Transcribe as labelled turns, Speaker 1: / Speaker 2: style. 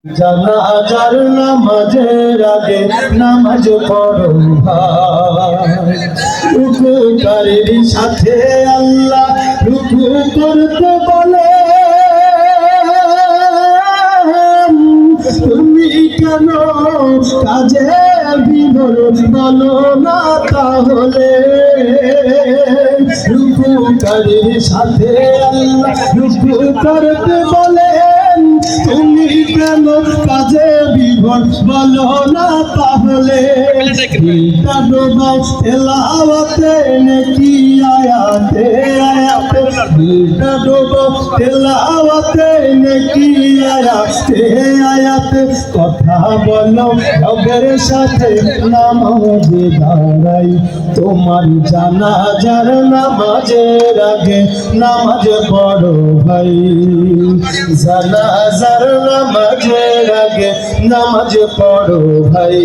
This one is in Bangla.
Speaker 1: জানাজার নামাজের আগে নামাজ পড়ো ভাই, রুকুকারীর সাথে আল্লাহ রুকু করতে বলে। তুমি কেন কাজে বিভোর বলো না তাহলে? রুকুকারীর সাথে আল্লাহ রুকু করতে বলে, তুমি কেন কাজে বিভোর বলো না তাহলে? তেলাওয়াতে নাকি আয়াতে আয়াতে, তেলাওয়াতে নাকি আয়াতে আয়াতে, কথা বলো রবের সাথে নামাজে দাঁড়াই। তোমার জানাজার নামাজের আগে নামাজ পড়ো ভাই, জানাজার নামাজের আগে নামাজ পড়ো ভাই।